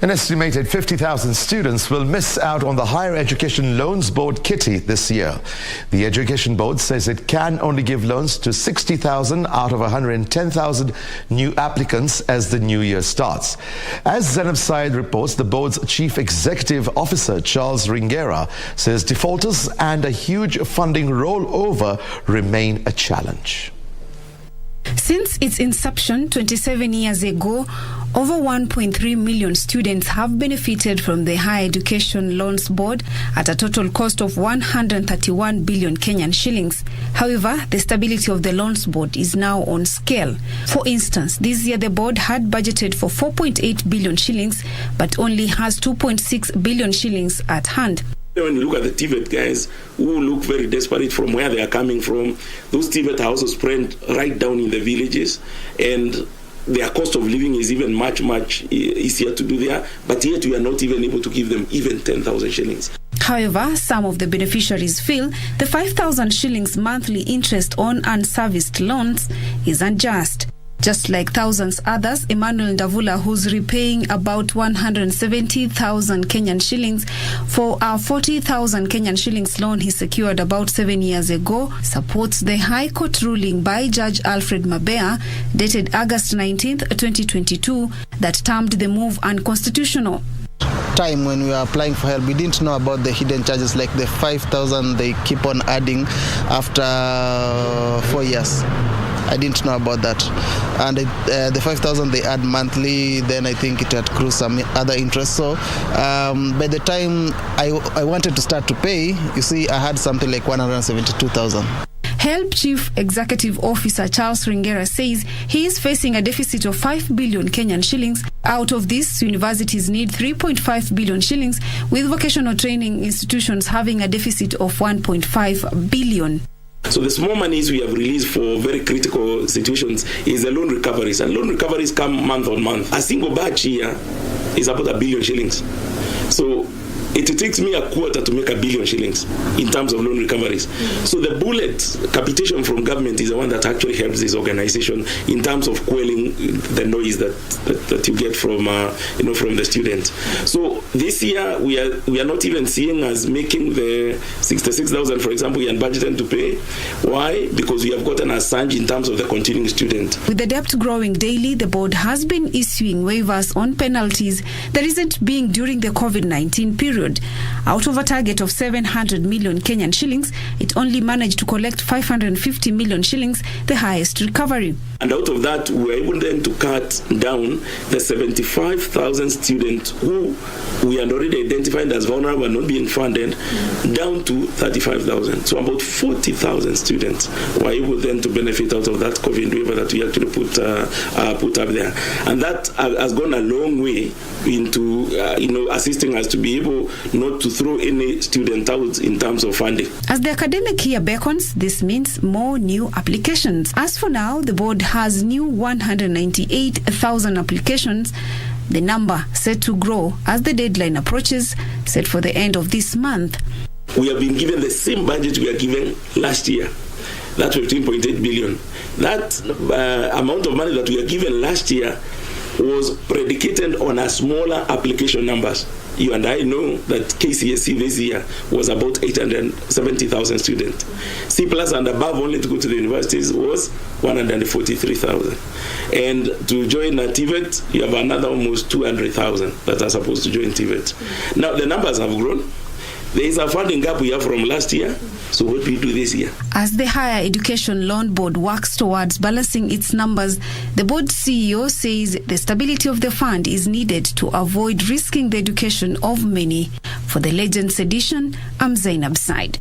An estimated 50,000 students will miss out on the Higher Education Loans Board kitty this year. The Education Board says it can only give loans to 60,000 out of 110,000 new applicants as the new year starts. As Zainab Said reports, the board's Chief Executive Officer, Charles Ringera, says defaulters and a huge funding rollover remain a challenge. Since its inception 27 years ago, over 1.3 million students have benefited from the Higher Education Loans Board at a total cost of 131 billion Kenyan shillings. However, the stability of the Loans Board is now on scale. For instance, this year the board had budgeted for 4.8 billion shillings, but only has 2.6 billion shillings at hand. When you look at the TVET guys who look very desperate from where they are coming from, those TVET houses spread right down in the villages, and their cost of living is even much easier to do there, but yet we are not even able to give them even 10,000 shillings. However, some of the beneficiaries feel the 5,000 shillings monthly interest on unserviced loans is unjust. Just like thousands others, Emmanuel Ndavula, who's repaying about 170,000 Kenyan shillings for a 40,000 Kenyan shillings loan he secured about 7 years ago, supports the High Court ruling by Judge Alfred Mabea, dated August 19, 2022, that termed the move unconstitutional. Time when we were applying for HELB, we didn't know about the hidden charges like the 5,000 they keep on adding after 4 years. I didn't know about that. And the 5,000 they add monthly, then I think it accrues some other interest. So by the time I wanted to start to pay, you see, I had something like 172,000. HELB Chief Executive Officer Charles Ringera says he is facing a deficit of 5 billion Kenyan shillings. Out of this, universities need 3.5 billion shillings, with vocational training institutions having a deficit of 1.5 billion. So the small monies we have released for very critical situations is the loan recoveries, and loan recoveries come month on month. A single batch here is about 1 billion shillings. So it takes me a quarter to make 1 billion shillings in terms of loan recoveries. So the bullet capitation from government is the one that actually helps this organization in terms of quelling the noise that you get from from the students. So this year we are not even seeing us making the 66,000, for example, we are budgeted to pay. Why? Because we have gotten a surge in terms of the continuing student. With the debt growing daily, the board has been issuing waivers on penalties that isn't being during the COVID-19 period. Out of a target of 700 million Kenyan shillings, it only managed to collect 550 million shillings, the highest recovery. And out of that, we were able then to cut down the 75,000 students who we had already identified as vulnerable and not being funded down to 35,000. So about 40,000 students were able then to benefit out of that COVID waiver that we actually put up there. And that has gone a long way into assisting us to be able not to throw any student out in terms of funding. As the academic year beckons, this means more new applications. As for now, the board has new 198,000 applications, the number set to grow as the deadline approaches, set for the end of this month. We have been given the same budget we were given last year, that 15.8 billion. That amount of money that we were given last year was predicated on a smaller application numbers. You and I know that KCSE this year was about 870,000 students. C plus and above only to go to the universities was 143,000. And to join a TVET, you have another almost 200,000 that are supposed to join TVET. Now the numbers have grown. There is a funding gap we have from last year. So what do we do this year? As the Higher Education Loan Board works towards balancing its numbers, the board CEO says the stability of the fund is needed to avoid risking the education of many. For the Legends edition, I'm Zainab Said.